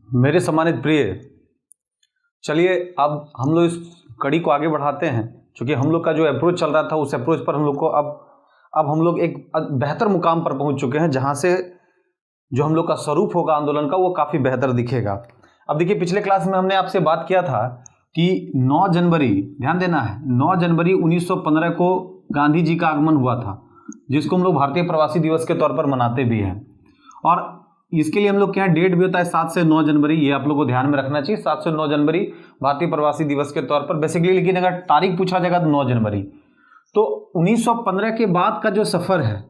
मेरे सम्मानित प्रिय, चलिए अब हम लोग इस कड़ी को आगे बढ़ाते हैं। क्योंकि हम लोग का जो अप्रोच चल रहा था उस अप्रोच पर हम लोग को अब हम लोग एक बेहतर मुकाम पर पहुंच चुके हैं, जहां से जो हम लोग का स्वरूप होगा आंदोलन का वो काफ़ी बेहतर दिखेगा। अब देखिए, पिछले क्लास में हमने आपसे बात किया था कि 9 जनवरी, ध्यान देना है, 9 जनवरी 1915 को गांधी जी का आगमन हुआ था, जिसको हम लोग भारतीय प्रवासी दिवस के तौर पर मनाते भी हैं। और इसके लिए हम लोग के यहाँ डेट भी होता है 7 से 9 जनवरी, ये आप लोग को ध्यान में रखना चाहिए। 7 से 9 जनवरी भारतीय प्रवासी दिवस के तौर पर बेसिकली, लेकिन अगर तारीख पूछा जाएगा तो 9 जनवरी। तो 1915 के बाद का जो सफ़र है,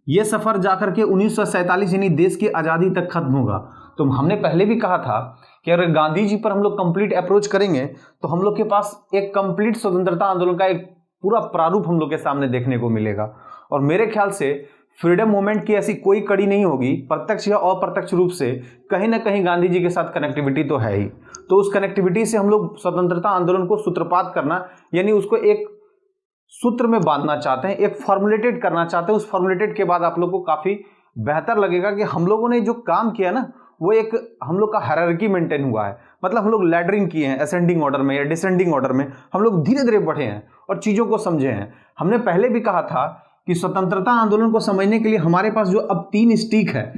ये सफ़र जाकर के 1947 यानी देश की आज़ादी तक खत्म होगा। तो हमने पहले भी कहा था कि अगर गांधी जी पर हम लोग कंप्लीट अप्रोच करेंगे तो हम लोग के पास एक कंप्लीट स्वतंत्रता आंदोलन का एक पूरा प्रारूप हम लोग के सामने देखने को मिलेगा। और मेरे ख्याल से फ्रीडम मूवमेंट की ऐसी कोई कड़ी नहीं होगी, प्रत्यक्ष या अप्रत्यक्ष रूप से कहीं ना कहीं गांधी जी के साथ कनेक्टिविटी तो है ही। तो उस कनेक्टिविटी से हम लोग स्वतंत्रता आंदोलन को सूत्रपात करना, यानी उसको एक सूत्र में बांधना चाहते हैं, एक फॉर्मुलेटेड करना चाहते हैं। उस फॉर्मुलेटेड के बाद आप लोग को काफ़ी बेहतर लगेगा कि हम लोगों ने जो काम किया ना, वो एक हम लोग का हायरार्की मेंटेन हुआ है। मतलब हम लोग लैडरिंग किए हैं, असेंडिंग ऑर्डर में या डिसेंडिंग ऑर्डर में हम लोग धीरे धीरे बढ़े हैं और चीज़ों को समझे हैं। हमने पहले भी कहा था कि स्वतंत्रता आंदोलन को समझने के लिए हमारे पास जो अब 3 स्टिक है,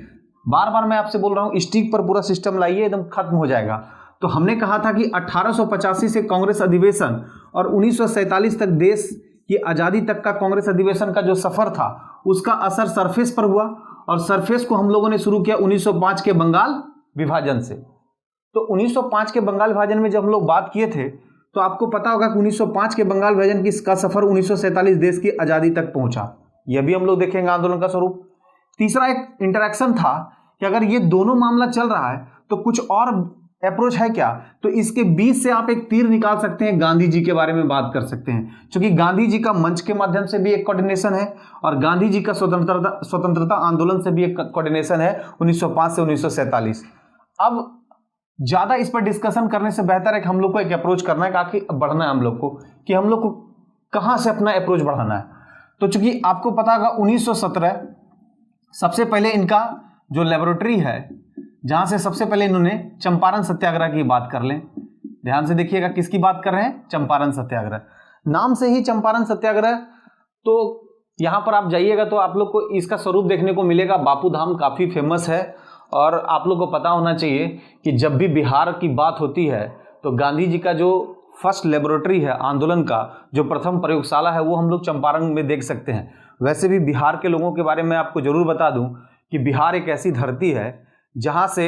बार बार मैं आपसे बोल रहा हूँ, स्टिक पर पूरा सिस्टम लाइए, एकदम खत्म हो जाएगा। तो हमने कहा था कि 1885 से कांग्रेस अधिवेशन और 1947 तक देश की आज़ादी तक का कांग्रेस अधिवेशन का जो सफ़र था, उसका असर सरफेस पर हुआ। और सरफेस को हम लोगों ने शुरू किया 1905 के बंगाल विभाजन से। तो 1905 के बंगाल विभाजन में जब हम लोग बात किए थे, तो आपको पता होगा कि 1905 के बंगाल विभाजन का सफर 1947 देश की आज़ादी तक पहुंचा। यह भी हम लोग देखेंगे आंदोलन का स्वरूप। तीसरा एक इंटरेक्शन था कि अगर ये दोनों मामला चल रहा है तो कुछ और अप्रोच है क्या, तो इसके बीच से आप एक तीर निकाल सकते हैं, गांधी जी के बारे में बात कर सकते हैं। क्योंकि गांधी जी का मंच के माध्यम से भी एक कोऑर्डिनेशन है और गांधी जी का स्वतंत्रता आंदोलन से भी एक कोऑर्डिनेशन है 1905 से 1947। अब ज़्यादा इस पर डिस्कशन करने से बेहतर है कि हम लोग को एक अप्रोच करना है, काफ़ी बढ़ना है हम लोग को, कि हम लोग को कहाँ से अपना अप्रोच बढ़ाना है। तो चूंकि आपको पता होगा 1917 सबसे पहले इनका जो लेबोरेटरी है, जहाँ से सबसे पहले इन्होंने चंपारण सत्याग्रह की बात कर लें। ध्यान से देखिएगा, किसकी बात कर रहे हैं? चंपारण सत्याग्रह। नाम से ही चंपारण सत्याग्रह, तो यहाँ पर आप जाइएगा तो आप लोग को इसका स्वरूप देखने को मिलेगा। बापू धाम काफ़ी फेमस है और आप लोग को पता होना चाहिए कि जब भी बिहार की बात होती है तो गांधी जी का जो फर्स्ट लेबोरेटरी है आंदोलन का, जो प्रथम प्रयोगशाला है, वो हम लोग चंपारण में देख सकते हैं। वैसे भी बिहार के लोगों के बारे में आपको जरूर बता दूं कि बिहार एक ऐसी धरती है जहाँ से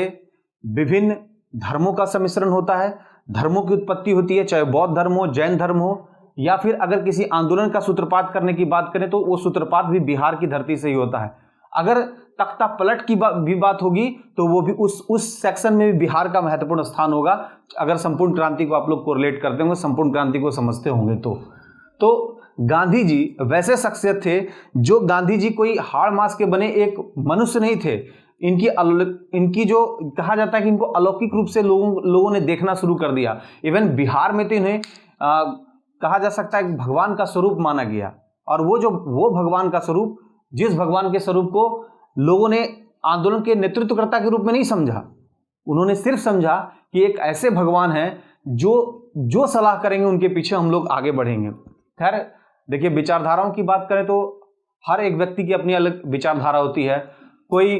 विभिन्न धर्मों का सम्मिश्रण होता है, धर्मों की उत्पत्ति होती है, चाहे बौद्ध धर्म हो, जैन धर्म हो, या फिर अगर किसी आंदोलन का सूत्रपात करने की बात करें तो वो सूत्रपात भी बिहार की धरती से ही होता है। अगर तख्ता पलट की भी बात होगी तो वो भी उस सेक्शन में भी बिहार का महत्वपूर्ण स्थान होगा। अगर संपूर्ण क्रांति को आप लोग कोरिलेट करते होंगे, संपूर्ण क्रांति को समझते होंगे तो गांधी जी वैसे शख्सियत थे जो गांधी जी कोई हाड़ मांस के बने एक मनुष्य नहीं थे। इनकी जो कहा जाता है कि इनको अलौकिक रूप से लोगों ने देखना शुरू कर दिया। इवन बिहार में तो इन्हें कहा जा सकता है भगवान का स्वरूप माना गया। और वो भगवान का स्वरूप, जिस भगवान के स्वरूप को लोगों ने आंदोलन के नेतृत्वकर्ता के रूप में नहीं समझा, उन्होंने सिर्फ समझा कि एक ऐसे भगवान हैं जो सलाह करेंगे उनके पीछे हम लोग आगे बढ़ेंगे। खैर देखिए, विचारधाराओं की बात करें तो हर एक व्यक्ति की अपनी अलग विचारधारा होती है। कोई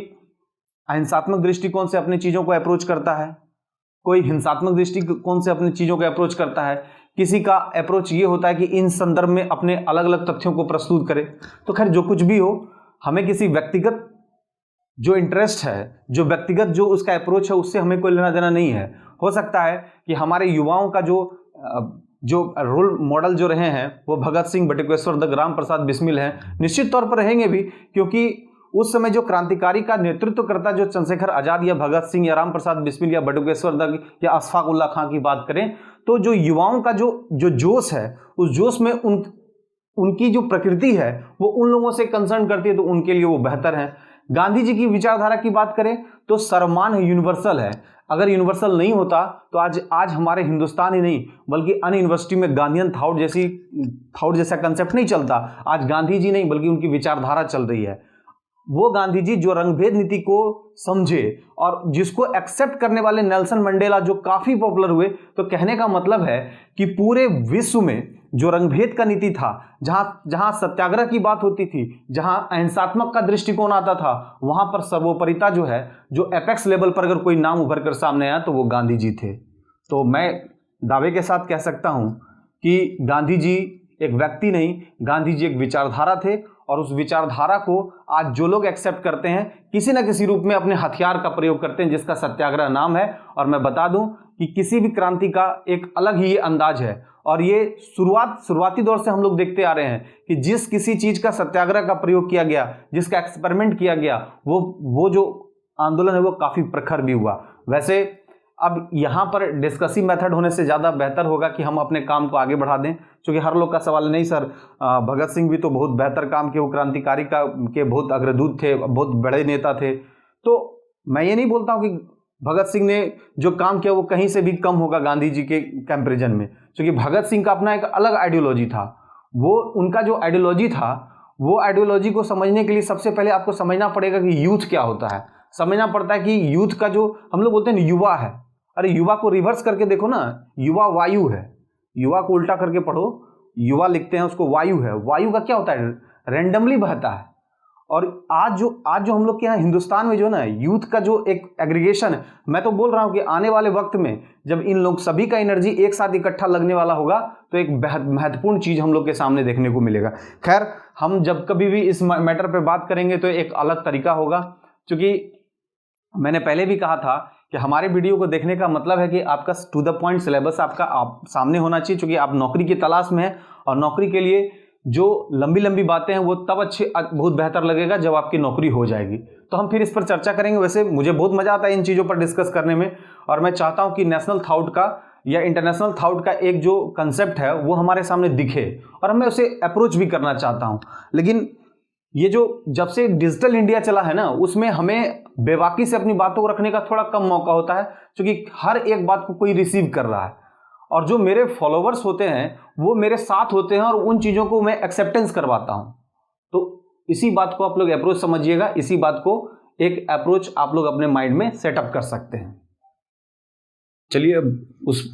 अहिंसात्मक दृष्टिकोण से अपनी चीज़ों को अप्रोच करता है, कोई हिंसात्मक दृष्टिकोण से अपनी चीज़ों को अप्रोच करता है, किसी का अप्रोच ये होता है कि इन संदर्भ में अपने अलग अलग तथ्यों को प्रस्तुत करे। तो खैर जो कुछ भी हो, हमें किसी व्यक्तिगत जो इंटरेस्ट है, जो व्यक्तिगत जो उसका अप्रोच है, उससे हमें कोई लेना देना नहीं है। हो सकता है कि हमारे युवाओं का जो रोल मॉडल जो रहे हैं वो भगत सिंह, बटुकेश्वर दत्त, राम प्रसाद बिस्मिल हैं, निश्चित तौर पर रहेंगे भी, क्योंकि उस समय जो क्रांतिकारी का नेतृत्व करता जो चंद्रशेखर आज़ाद या भगत सिंह या राम प्रसाद बिस्मिल या बटुकेश्वर दत्त या अशफाक उल्लाह खां की बात करें, तो जो युवाओं का जो जोश है, उस जोश में उनकी जो प्रकृति है वो उन लोगों से कंसर्न करती है, तो उनके लिए वो बेहतर है। गांधी जी की विचारधारा की बात करें तो सर्वमान्य यूनिवर्सल है। अगर यूनिवर्सल नहीं होता तो आज हमारे हिंदुस्तान ही नहीं बल्कि अन्य यूनिवर्सिटी में गांधीयन थॉट जैसा कंसेप्ट नहीं चलता। आज गांधी जी नहीं बल्कि उनकी विचारधारा चल रही है। वो गांधी जी जो रंगभेद नीति को समझे और जिसको एक्सेप्ट करने वाले नेल्सन मंडेला जो काफी पॉपुलर हुए। तो कहने का मतलब है कि पूरे विश्व में जो रंगभेद का नीति था, जहां सत्याग्रह की बात होती थी, जहां अहिंसात्मक का दृष्टिकोण आता था, वहां पर सर्वोपरिता जो है, जो एपेक्स लेवल पर अगर कोई नाम उभर कर सामने आया तो वो गांधी जी थे। तो मैं दावे के साथ कह सकता हूं कि गांधी जी एक व्यक्ति नहीं, गांधी जी एक विचारधारा थे और उस विचारधारा को आज जो लोग एक्सेप्ट करते हैं किसी न किसी रूप में अपने हथियार का प्रयोग करते हैं, जिसका सत्याग्रह नाम है। और मैं बता दूं कि किसी भी क्रांति का एक अलग ही ये अंदाज है और ये शुरुआती दौर से हम लोग देखते आ रहे हैं कि जिस किसी चीज का सत्याग्रह का प्रयोग किया गया, जिसका एक्सपेरिमेंट किया गया, वो जो आंदोलन है वो काफी प्रखर भी हुआ। वैसे अब यहाँ पर डिस्कसिव मेथड होने से ज़्यादा बेहतर होगा कि हम अपने काम को आगे बढ़ा दें, क्योंकि हर लोग का सवाल नहीं सर भगत सिंह भी तो बहुत बेहतर काम किए, वो क्रांतिकारी के बहुत अग्रदूत थे, बहुत बड़े नेता थे। तो मैं ये नहीं बोलता हूँ कि भगत सिंह ने जो काम किया वो कहीं से भी कम होगा गांधी जी के कंपेरिजन में, क्योंकि भगत सिंह का अपना एक अलग आइडियोलॉजी था। वो उनका जो आइडियोलॉजी था, वो आइडियोलॉजी को समझने के लिए सबसे पहले आपको समझना पड़ेगा कि यूथ क्या होता है। समझना पड़ता है कि यूथ का जो हम लोग बोलते हैं युवा है, अरे युवा को रिवर्स करके देखो ना, युवा वायु है। युवा को उल्टा करके पढ़ो, युवा लिखते हैं उसको वायु है। वायु का क्या होता है? रेंडमली बहता है। और आज जो हम लोग के यहाँ हिंदुस्तान में जो ना यूथ का जो एक एग्रीगेशन है, मैं तो बोल रहा हूँ कि आने वाले वक्त में जब इन लोग सभी का एनर्जी एक साथ इकट्ठा लगने वाला होगा तो एक महत्वपूर्ण चीज हम लोग के सामने देखने को मिलेगा। खैर, हम जब कभी भी इस मैटर पे बात करेंगे तो एक अलग तरीका होगा, क्योंकि मैंने पहले भी कहा था कि हमारे वीडियो को देखने का मतलब है कि आपका टू द पॉइंट सिलेबस आपका सामने होना चाहिए, क्योंकि आप नौकरी की तलाश में हैं और नौकरी के लिए जो लंबी लंबी बातें हैं वो तब बहुत बेहतर लगेगा जब आपकी नौकरी हो जाएगी। तो हम फिर इस पर चर्चा करेंगे। वैसे मुझे बहुत मजा आता है इन चीज़ों पर डिस्कस करने में, और मैं चाहता हूँ कि नेशनल थॉट का या इंटरनेशनल थॉट का एक जो कंसेप्ट है वो हमारे सामने दिखे और मैं उसे अप्रोच भी करना चाहता हूँ। लेकिन ये जो जब से डिजिटल इंडिया चला है ना, उसमें हमें बेबाकी से अपनी बातों को रखने का थोड़ा कम मौका होता है, क्योंकि हर एक बात को कोई रिसीव कर रहा है और जो मेरे फॉलोवर्स होते हैं वो मेरे साथ होते हैं और उन चीज़ों को मैं एक्सेप्टेंस करवाता हूं। तो इसी बात को आप लोग अप्रोच समझिएगा, इसी बात को एक अप्रोच आप लोग अपने माइंड में सेटअप कर सकते हैं। चलिए अब उस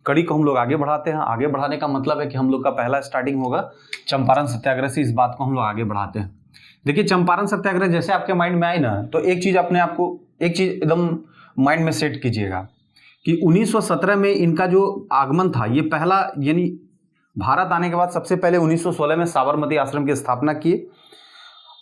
कड़ी को हम लोग आगे बढ़ाते हैं। आगे बढ़ाने का मतलब है कि हम लोग का पहला स्टार्टिंग होगा चंपारण सत्याग्रह से। इस बात को हम लोग आगे बढ़ाते हैं। देखिए, चंपारण सत्याग्रह जैसे आपके माइंड में आई ना, तो एक चीज एकदम माइंड में सेट कीजिएगा कि 1917 में इनका जो आगमन था, ये पहला, यानी भारत आने के बाद सबसे पहले 1916 में साबरमती आश्रम की स्थापना की।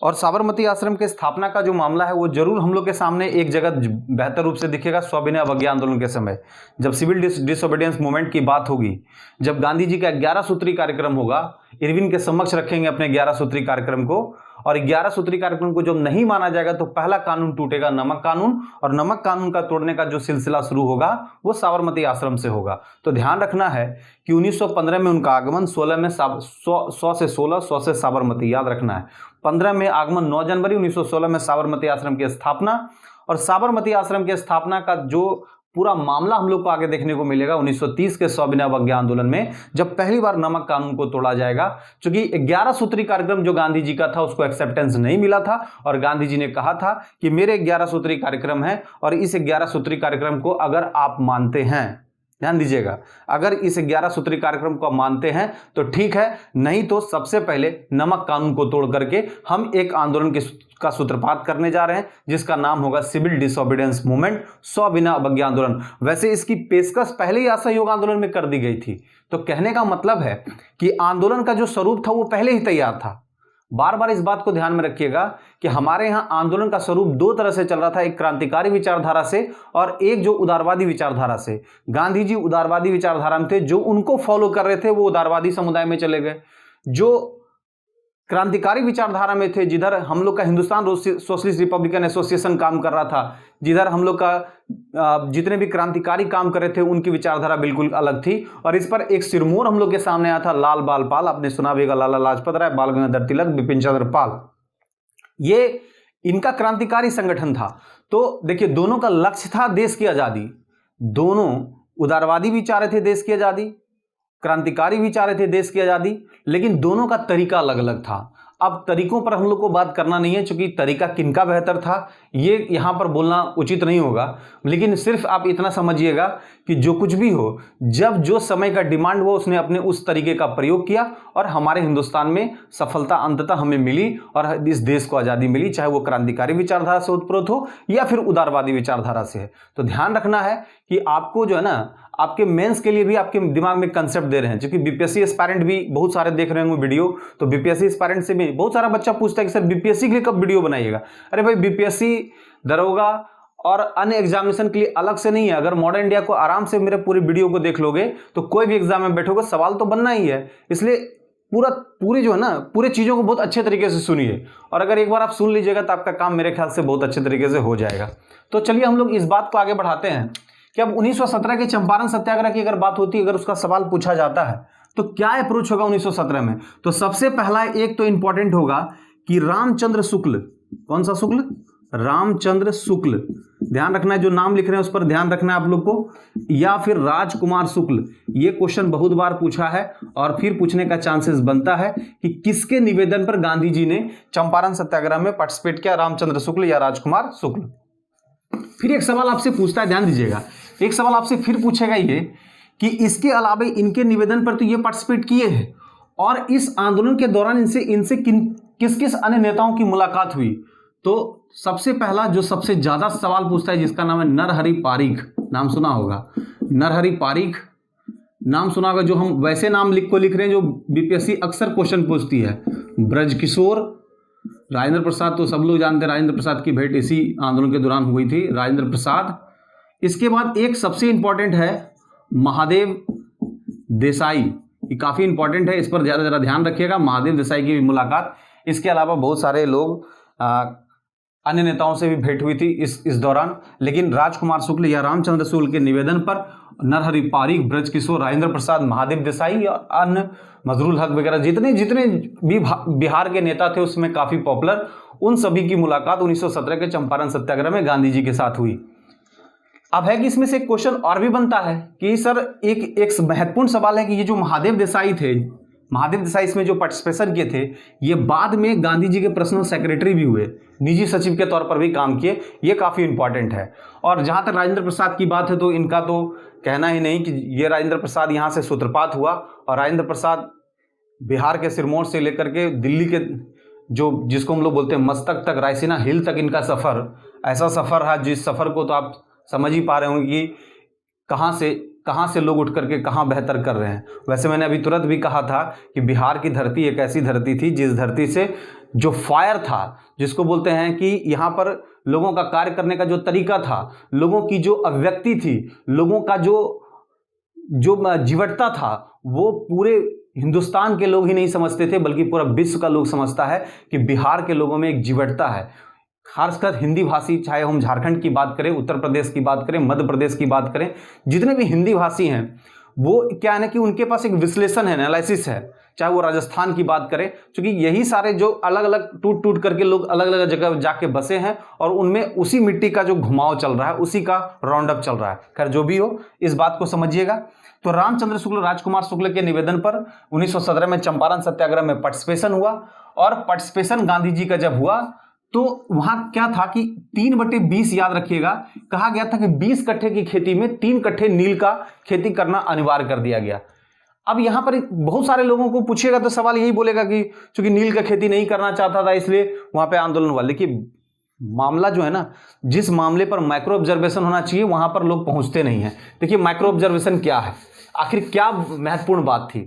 और साबरमती आश्रम के स्थापना का जो मामला है वो जरूर हम लोग के सामने एक जगह बेहतर रूप से दिखेगा सविनय अवज्ञा आंदोलन के समय, जब सिविल डिसोबीडियंस मूवमेंट की बात होगी, जब गांधी जी का 11 सूत्री कार्यक्रम होगा, इरविन के समक्ष रखेंगे अपने 11 सूत्री कार्यक्रम को, और 11 सूत्री कार्यक्रम को जब नहीं माना जाएगा तो पहला कानून टूटेगा, नमक कानून, और नमक कानून का तोड़ने का जो सिलसिला शुरू होगा वो साबरमती आश्रम से होगा। तो ध्यान रखना है कि 1915 में उनका आगमन, 16 में 100 से 16, 100 से साबरमती, याद रखना है। 15 में आगमन, 9 जनवरी 1916 में साबरमती आश्रम की स्थापना, और साबरमती आश्रम की स्थापना का जो पूरा मामला हम लोग को आगे देखने को मिलेगा 1930 के सविनय अवज्ञा आंदोलन में, जब पहली बार नमक कानून को तोड़ा जाएगा। क्योंकि 11 सूत्री कार्यक्रम जो गांधी जी का था उसको एक्सेप्टेंस नहीं मिला था, और गांधी जी ने कहा था कि मेरे 11 सूत्री कार्यक्रम है और इस 11 सूत्री कार्यक्रम को अगर आप मानते हैं, ध्यान दीजिएगा, अगर इस 11 सूत्री कार्यक्रम को मानते हैं तो ठीक है, नहीं तो सबसे पहले नमक कानून को तोड़ करके हम एक आंदोलन का सूत्रपात करने जा रहे हैं जिसका नाम होगा सिविल डिसोबीडियंस मूवमेंट, सविनय अवज्ञा आंदोलन। वैसे इसकी पेशकश पहले ही असहयोग आंदोलन में कर दी गई थी। तो कहने का मतलब है कि आंदोलन का जो स्वरूप था वो पहले ही तैयार था। बार बार इस बात को ध्यान में रखिएगा कि हमारे यहां आंदोलन का स्वरूप दो तरह से चल रहा था, एक क्रांतिकारी विचारधारा से और एक जो उदारवादी विचारधारा से। गांधी जी उदारवादी विचारधारा में थे, जो उनको फॉलो कर रहे थे वो उदारवादी समुदाय में चले गए। जो क्रांतिकारी विचारधारा में थे, जिधर हम लोग का हिंदुस्तान सोशलिस्ट रिपब्लिकन एसोसिएशन काम कर रहा था, जिधर हम लोग का जितने भी क्रांतिकारी काम कर रहे थे उनकी विचारधारा बिल्कुल अलग थी। और इस पर एक सिरमौर हम लोग के सामने आया था, लाल बाल पाल, आपने सुना भी होगा, लाला लाजपत राय, बाल गंगाधर तिलक, बिपिन चंद्र पाल, ये इनका क्रांतिकारी संगठन था। तो देखिए, दोनों का लक्ष्य था देश की आजादी। दोनों उदारवादी भी चाह रहे थे देश की आजादी, क्रांतिकारी भी चाह रहे थे देश की आजादी, लेकिन दोनों का तरीका अलग अलग था। अब तरीकों पर हम लोग को बात करना नहीं है, क्योंकि तरीका किनका बेहतर था ये यहाँ पर बोलना उचित नहीं होगा, लेकिन सिर्फ आप इतना समझिएगा कि जो कुछ भी हो, जब जो समय का डिमांड हुआ उसने अपने उस तरीके का प्रयोग किया और हमारे हिंदुस्तान में सफलता अंततः हमें मिली और इस देश को आज़ादी मिली, चाहे वो क्रांतिकारी विचारधारा से उत्प्रोत हो या फिर उदारवादी विचारधारा से है। तो ध्यान रखना है कि आपको जो है ना, आपके मेंस के लिए भी आपके दिमाग में कंसेप्ट दे रहे हैं, क्योंकि बीपीएससी एस्पायरेंट भी बहुत सारे देख रहे होंगे वीडियो, तो बीपीएससी एस्पायरेंट से भी बहुत सारा बच्चा पूछता है कि सर बीपीएससी के लिए कब वीडियो बनाइएगा। अरे भाई, बीपीएससी, दरोगा और अन्य एग्जामिनेशन के लिए अलग से नहीं है। अगर मॉडर्न इंडिया को आराम से मेरे पूरी वीडियो को देख लोगे तो कोई भी एग्जाम में बैठोगे सवाल तो बनना ही है। इसलिए पूरी जो है ना, पूरी चीज़ों को बहुत अच्छे तरीके से सुनिए, और अगर एक बार आप सुन लीजिएगा तो आपका काम मेरे ख्याल से बहुत अच्छे तरीके से हो जाएगा। तो चलिए हम लोग इस बात को आगे बढ़ाते हैं कि अब 1917 के चंपारण सत्याग्रह की अगर बात होती है, अगर उसका सवाल पूछा जाता है तो क्या अप्रोच होगा 1917 में। तो सबसे पहला एक तो इंपॉर्टेंट होगा कि रामचंद्र शुक्ल, कौन सा शुक्ल, रामचंद्र शुक्ल, ध्यान रखना है, जो नाम लिख रहे हैं उस पर ध्यान रखना है आप लोग को, या फिर राजकुमार शुक्ल। ये क्वेश्चन बहुत बार पूछा है और फिर पूछने का चांसेस बनता है कि किसके निवेदन पर गांधी जी ने चंपारण सत्याग्रह में पार्टिसिपेट किया, रामचंद्र शुक्ल या राजकुमार शुक्ल। फिर एक सवाल आपसे पूछता है, ध्यान दीजिएगा, एक सवाल आपसे फिर पूछेगा ये कि इसके अलावा इनके निवेदन पर तो ये पार्टिसिपेट किए हैं, और इस आंदोलन के दौरान इनसे किस किस अन्य नेताओं की मुलाकात हुई। तो सबसे पहला जो सबसे ज्यादा सवाल पूछता है, जिसका नाम है नरहरि पारीख, नाम सुना होगा, नरहरि पारीख नाम सुना होगा, जो हम वैसे नाम लिख रहे हैं जो बीपीएससी अक्सर क्वेश्चन पूछती है। ब्रजकिशोर, राजेंद्र प्रसाद तो सब लोग जानते हैं, राजेंद्र प्रसाद की भेंट इसी आंदोलन के दौरान हुई थी, राजेंद्र प्रसाद। इसके बाद एक सबसे इंपॉर्टेंट है महादेव देसाई, ये काफ़ी इंपॉर्टेंट है, इस पर ज़्यादा ध्यान रखिएगा, महादेव देसाई की भी मुलाकात। इसके अलावा बहुत सारे लोग अन्य नेताओं से भी भेंट हुई थी इस दौरान, लेकिन राजकुमार शुक्ल या रामचंद्र शुक्ल के निवेदन पर नरहरि पारीख, ब्रजकिशोर, राजेंद्र प्रसाद, महादेव देसाई और अन्य मजरूल हक वगैरह जितने भी बिहार के नेता थे उसमें काफ़ी पॉपुलर, उन सभी की मुलाकात 1917 के चंपारण सत्याग्रह में गांधी जी के साथ हुई। अब है कि इसमें से एक क्वेश्चन और भी बनता है कि सर एक महत्वपूर्ण सवाल है कि ये जो महादेव देसाई थे, महादेव देसाई इसमें जो पार्टिसिपेशन किए थे, ये बाद में गांधी जी के पर्सनल सेक्रेटरी भी हुए, निजी सचिव के तौर पर भी काम किए, ये काफ़ी इंपॉर्टेंट है। और जहाँ तक राजेंद्र प्रसाद की बात है तो इनका तो कहना ही नहीं कि ये राजेंद्र प्रसाद यहाँ से सूत्रपात हुआ, और राजेंद्र प्रसाद बिहार के सिरमौर से लेकर के दिल्ली के जो जिसको हम लोग बोलते हैं मस्तक तक, रायसीना हिल तक इनका सफ़र ऐसा सफ़र है जिस सफ़र को तो आप समझ ही पा रहे होंगे कि कहाँ से लोग उठ करके कहाँ बेहतर कर रहे हैं। वैसे मैंने अभी तुरंत भी कहा था कि बिहार की धरती एक ऐसी धरती थी जिस धरती से जो फायर था, जिसको बोलते हैं कि यहाँ पर लोगों का कार्य करने का जो तरीका था, लोगों की जो अभिव्यक्ति थी, लोगों का जो जीवटता था, वो पूरे हिंदुस्तान के लोग ही नहीं समझते थे बल्कि पूरा विश्व का लोग समझता है कि बिहार के लोगों में एक जीवटता है। खासकर हिंदी भाषी, चाहे हम झारखंड की बात करें, उत्तर प्रदेश की बात करें, मध्य प्रदेश की बात करें, जितने भी हिंदी भाषी हैं वो क्या है ना कि उनके पास एक विश्लेषण है, एनालिसिस है। चाहे वो राजस्थान की बात करें, क्योंकि यही सारे जो अलग अलग टूट करके लोग अलग अलग जगह जाके बसे हैं और उनमें उसी मिट्टी का जो घुमाव चल रहा है, उसी का राउंड अप चल रहा है। खैर जो भी हो, इस बात को समझिएगा। तो रामचंद्र शुक्ल, राजकुमार शुक्ल के निवेदन पर 1917 में चंपारण सत्याग्रह में पार्टिसिपेशन हुआ, और पार्टिसिपेशन गांधी जी का जब हुआ तो वहां क्या था कि 3/20 याद रखिएगा, कहा गया था कि 20 कट्ठे की खेती में 3 कट्ठे नील का खेती करना अनिवार्य कर दिया गया। अब यहां पर बहुत सारे लोगों को पूछिएगा तो सवाल यही बोलेगा कि चूंकि नील का खेती नहीं करना चाहता था इसलिए वहां पे आंदोलन हुआ। लेकिन मामला जो है ना, जिस मामले पर माइक्रो ऑब्जर्वेशन होना चाहिए वहां पर लोग पहुंचते नहीं है। देखिए माइक्रो ऑब्जर्वेशन क्या है, आखिर क्या महत्वपूर्ण बात थी।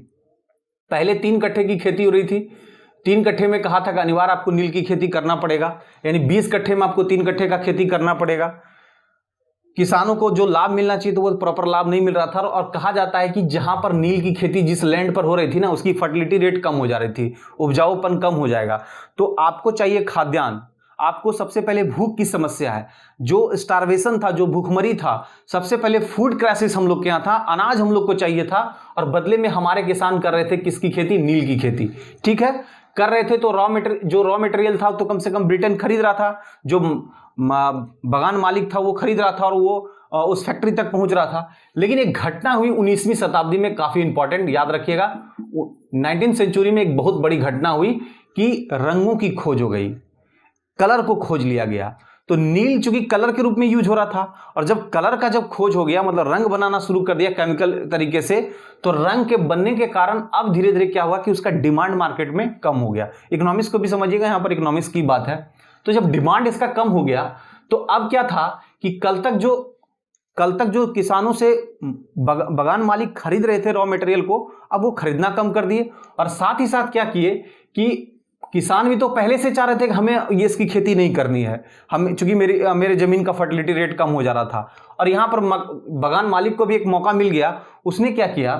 पहले 3 कट्ठे की खेती हो रही थी, 3 कट्ठे में कहा था कि अनिवार्य आपको नील की खेती करना पड़ेगा, यानी 20 कट्ठे में आपको 3 कट्ठे का खेती करना पड़ेगा। किसानों को जो लाभ मिलना चाहिए तो वो प्रॉपर लाभ नहीं मिल रहा था, और कहा जाता है कि जहां पर नील की खेती जिस लैंड पर हो रही थी ना, उसकी फर्टिलिटी रेट कम हो जा रही थी, उपजाऊपन कम हो जाएगा। तो आपको चाहिए खाद्यान्न, आपको सबसे पहले भूख की समस्या है, जो स्टारवेशन था, जो भूखमरी था, सबसे पहले फूड क्राइसिस हम लोग के यहाँ था, अनाज हम लोग को चाहिए था, और बदले में हमारे किसान कर रहे थे किसकी खेती, नील की खेती। ठीक है, कर रहे थे तो रॉ मटेरियल था तो कम से कम ब्रिटेन खरीद रहा था, जो बगान मालिक था वो खरीद रहा था और वो उस फैक्ट्री तक पहुंच रहा था। लेकिन एक घटना हुई 19वीं शताब्दी में, काफी इंपॉर्टेंट, याद रखिएगा, 19वीं सेंचुरी में एक बहुत बड़ी घटना हुई कि रंगों की खोज हो गई, कलर को खोज लिया गया। तो नील चूंकि कलर के रूप में यूज हो रहा था, और जब कलर का जब खोज हो गया, मतलब रंग बनाना शुरू कर दिया केमिकल तरीके से, तो रंग के बनने के कारण अब धीरे धीरे क्या हुआ कि उसका डिमांड मार्केट में कम हो गया। इकोनॉमिक्स को भी समझिएगा, यहां पर इकोनॉमिक्स की बात है। तो जब डिमांड इसका कम हो गया, तो अब क्या था कि कल तक जो किसानों से बागान मालिक खरीद रहे थे रॉ मटेरियल को, अब वो खरीदना कम कर दिए। और साथ ही साथ क्या किए कि किसान भी तो पहले से चाह रहे थे कि हमें ये इसकी खेती नहीं करनी है, हम चूंकि मेरे जमीन का फर्टिलिटी रेट कम हो जा रहा था। और यहां पर बागान मालिक को भी एक मौका मिल गया। उसने क्या किया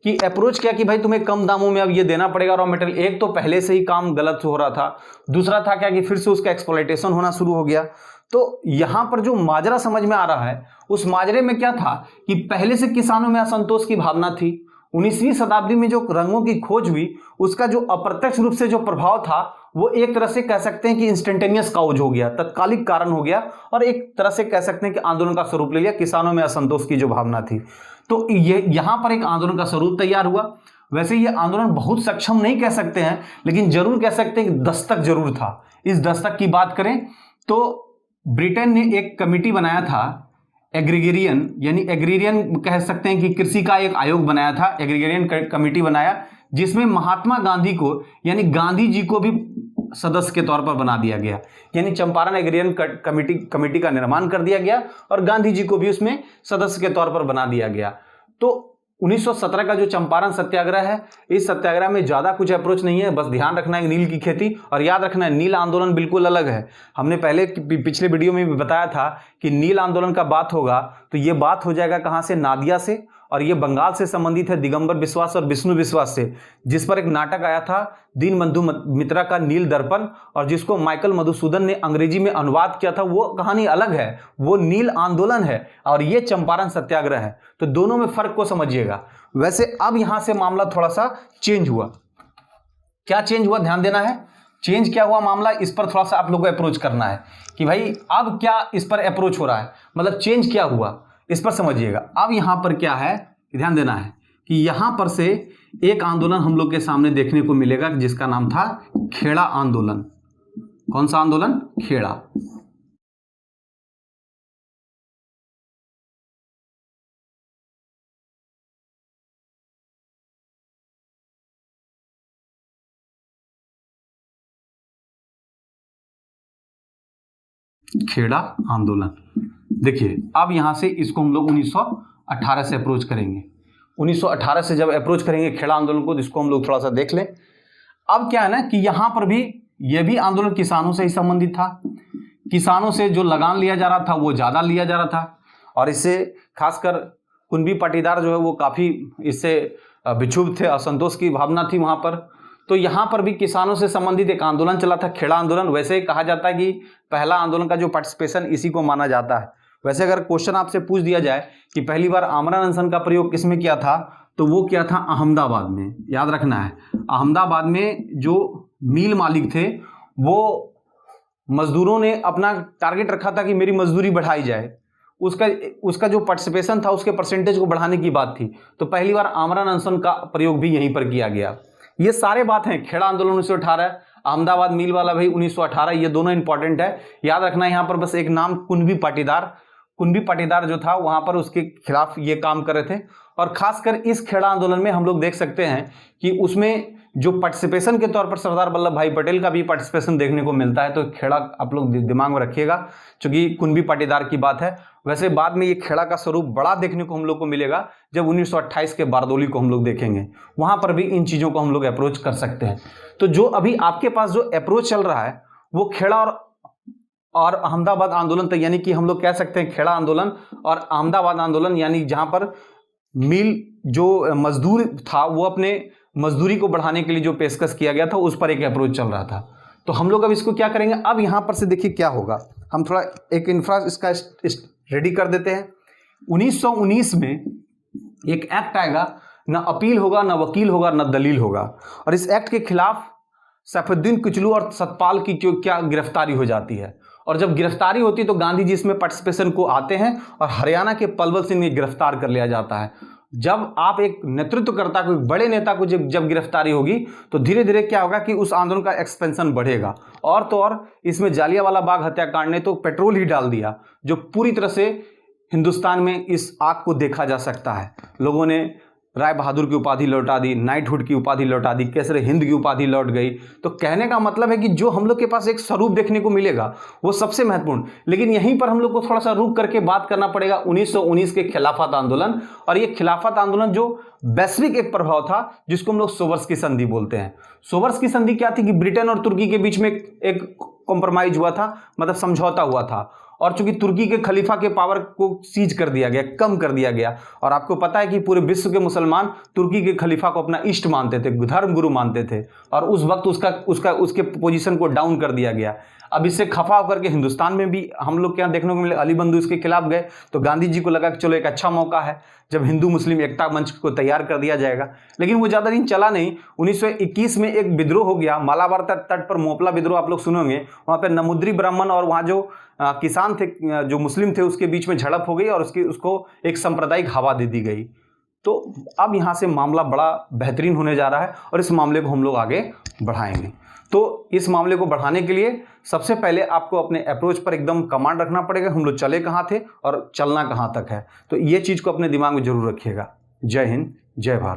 कि अप्रोच किया कि भाई तुम्हें कम दामों में अब ये देना पड़ेगा रॉ मटेरियल। एक तो पहले से ही काम गलत हो रहा था, दूसरा था क्या कि फिर से उसका एक्सप्लॉयटेशन होना शुरू हो गया। तो यहां पर जो माजरा समझ में आ रहा है, उस माजरे में क्या था कि पहले से किसानों में असंतोष की भावना थी। 19वीं शताब्दी में जो रंगों की खोज हुई, उसका जो अप्रत्यक्ष रूप से जो प्रभाव था, वो एक तरह से कह सकते हैं कि इंस्टेंटेनियस काउज हो गया, तत्कालिक कारण हो गया, और एक तरह से कह सकते हैं कि आंदोलन का स्वरूप ले लिया। किसानों में असंतोष की जो भावना थी, तो ये यहां पर एक आंदोलन का स्वरूप तैयार हुआ। वैसे ये आंदोलन बहुत सक्षम नहीं कह सकते हैं, लेकिन जरूर कह सकते हैं कि दस्तक जरूर था। इस दस्तक की बात करें तो ब्रिटेन ने एक कमिटी बनाया था, एग्रीगेरियन, यानी एग्रीरियन कह सकते हैं कि कृषि का एक आयोग बनाया था, एग्रीगेरियन कमिटी बनाया, जिसमें महात्मा गांधी को यानी गांधी जी को भी सदस्य के तौर पर बना दिया गया। यानी चंपारण एग्रीरियन कमिटी का निर्माण कर दिया गया और गांधी जी को भी उसमें सदस्य के तौर पर बना दिया गया। तो 1917 का जो चंपारण सत्याग्रह है, इस सत्याग्रह में ज्यादा कुछ अप्रोच नहीं है, बस ध्यान रखना है नील की खेती, और याद रखना है नील आंदोलन बिल्कुल अलग है। हमने पहले पिछले वीडियो में भी बताया था कि नील आंदोलन का बात होगा तो ये बात हो जाएगा कहां से, नादिया से, और ये बंगाल से संबंधित है, दिगंबर बिश्वास और विष्णु विश्वास से, जिस पर एक नाटक आया था दीनबंधु मित्रा का नील दर्पण, और जिसको माइकल मधुसूदन ने अंग्रेजी में अनुवाद किया था। वो कहानी अलग है, वो नील आंदोलन है और ये चंपारण सत्याग्रह है। तो दोनों में फर्क को समझिएगा। वैसे अब यहां से मामला थोड़ा सा चेंज हुआ। क्या चेंज हुआ, ध्यान देना है। चेंज क्या हुआ मामला, इस पर थोड़ा सा आप लोगों को अप्रोच करना है कि भाई अब क्या इस पर अप्रोच हो रहा है, मतलब चेंज क्या हुआ, इस पर समझिएगा। अब यहां पर क्या है, ध्यान देना है कि यहां पर से एक आंदोलन हम लोग के सामने देखने को मिलेगा जिसका नाम था खेड़ा आंदोलन। कौन सा आंदोलन, खेड़ा। खेड़ा आंदोलन। देखिए अब यहां से इसको हम लोग 1918 से अप्रोच करेंगे। 1918 से जब अप्रोच करेंगे खेड़ा आंदोलन को, जिसको हम लोग थोड़ा सा देख लें। अब क्या है ना कि यहां पर भी यह भी आंदोलन किसानों से ही संबंधित था। किसानों से जो लगान लिया जा रहा था वो ज्यादा लिया जा रहा था, और इससे खासकर कुणबी पाटीदार जो है वो काफी इससे विक्षुब्ध थे, असंतोष की भावना थी वहां पर। तो यहां पर भी किसानों से संबंधित एक आंदोलन चला था, खेड़ा आंदोलन। वैसे ही कहा जाता है कि पहला आंदोलन का जो पार्टिसिपेशन इसी को माना जाता है। वैसे अगर क्वेश्चन आपसे पूछ दिया जाए कि पहली बार आमरण अनशन का प्रयोग किसमें किया था, तो वो किया था अहमदाबाद में। याद रखना है, अहमदाबाद में जो मिल मालिक थे वो मजदूरों ने अपना टारगेट रखा था कि मेरी मजदूरी बढ़ाई जाए, उसका जो पार्टिसिपेशन था उसके परसेंटेज को बढ़ाने की बात थी। तो पहली बार आमरण अनशन का प्रयोग भी यहीं पर किया गया। ये सारे बात हैं, खेड़ा आंदोलन 1918, अहमदाबाद मिल वाला भाई 1918, ये दोनों इंपॉर्टेंट है। याद रखना है यहाँ पर बस एक नाम कुणबी पाटीदार जो था वहां पर उसके खिलाफ ये काम कर रहे थे। और खासकर इस खेड़ा आंदोलन में हम लोग देख सकते हैं कि उसमें जो पार्टिसिपेशन के तौर पर सरदार वल्लभ भाई पटेल का भी पार्टिसिपेशन देखने को मिलता है। तो खेड़ा आप लोग दिमाग में रखिएगा, क्योंकि कुणबी पाटीदार की बात है। वैसे बाद में ये खेड़ा का स्वरूप बड़ा देखने को हम लोग को मिलेगा जब 1928 के बारदौली को हम लोग देखेंगे, वहां पर भी इन चीजों को हम लोग अप्रोच कर सकते हैं। तो जो अभी आपके पास जो अप्रोच चल रहा है वो खेड़ा और अहमदाबाद आंदोलन, तो यानी कि हम लोग कह सकते हैं खेड़ा आंदोलन और अहमदाबाद आंदोलन, यानी जहां पर मिल जो मजदूर था वो अपने मजदूरी को बढ़ाने के लिए जो पेशकश किया गया था उस पर एक अप्रोच चल रहा था। तो हम लोग अब इसको क्या करेंगे, अब यहां पर से देखिए क्या होगा, हम थोड़ा एक इंफ्रा इसका रेडी कर देते हैं। 1919 में एक एक्ट आएगा, ना अपील होगा, ना वकील होगा, ना दलील होगा। और इस एक्ट के खिलाफ सैफुद्दीन कुचलू और सतपाल की क्या गिरफ्तारी हो जाती है। और जब गिरफ्तारी होती है तो गांधी जी इसमें पार्टिसिपेशन को आते हैं और हरियाणा के पलवल सिंह में गिरफ्तार कर लिया जाता है। जब आप एक नेतृत्वकर्ता को, एक बड़े नेता को जब गिरफ्तारी होगी तो धीरे धीरे क्या होगा कि उस आंदोलन का एक्सपेंशन बढ़ेगा। और तो और इसमें जालियांवाला बाग हत्याकांड ने तो पेट्रोल ही डाल दिया, जो पूरी तरह से हिंदुस्तान में इस आग को देखा जा सकता है। लोगों ने राय बहादुर की उपाधि लौटा दी, नाइटहुड की उपाधि लौटा दी, केसर हिंद की उपाधि लौट गई। तो कहने का मतलब है कि जो हम लोग के पास एक स्वरूप देखने को मिलेगा वो सबसे महत्वपूर्ण। लेकिन यहीं पर हम लोग को थोड़ा सा रुक करके बात करना पड़ेगा 1919 के खिलाफत आंदोलन। और ये खिलाफत आंदोलन जो वैश्विक एक प्रभाव था, जिसको हम लोग सोवर्स की संधि बोलते हैं। सोवर्स की संधि क्या थी कि ब्रिटेन और तुर्की के बीच में एक कॉम्प्रोमाइज हुआ था, मतलब समझौता हुआ था। और चूंकि तुर्की के खलीफा के पावर को सीज कर दिया गया, कम कर दिया गया। और आपको पता है कि पूरे विश्व के मुसलमान तुर्की के खलीफा को अपना इष्ट मानते थे, धर्म गुरु मानते थे। और उस वक्त उसके पोजीशन को डाउन कर दिया गया। अब इससे खफा होकर के हिंदुस्तान में भी हम लोग क्या देखने को मिले, अली बंधु इसके खिलाफ गए। तो गांधी जी को लगा कि चलो एक अच्छा मौका है जब हिंदू मुस्लिम एकता मंच को तैयार कर दिया जाएगा। लेकिन वो ज़्यादा दिन चला नहीं। 1921 में एक विद्रोह हो गया, मालाबार तट पर मोपला विद्रोह आप लोग सुनोगे। वहाँ पर नमुद्री ब्राह्मण और वहाँ जो किसान थे, जो मुस्लिम थे, उसके बीच में झड़प हो गई और उसको एक सांप्रदायिक हवा दे दी गई। तो अब यहाँ से मामला बड़ा बेहतरीन होने जा रहा है और इस मामले को हम लोग आगे बढ़ाएंगे। तो इस मामले को बढ़ाने के लिए सबसे पहले आपको अपने अप्रोच पर एकदम कमांड रखना पड़ेगा, हम लोग चले कहाँ थे और चलना कहाँ तक है। तो ये चीज़ को अपने दिमाग में जरूर रखिएगा। जय हिंद, जय भारत।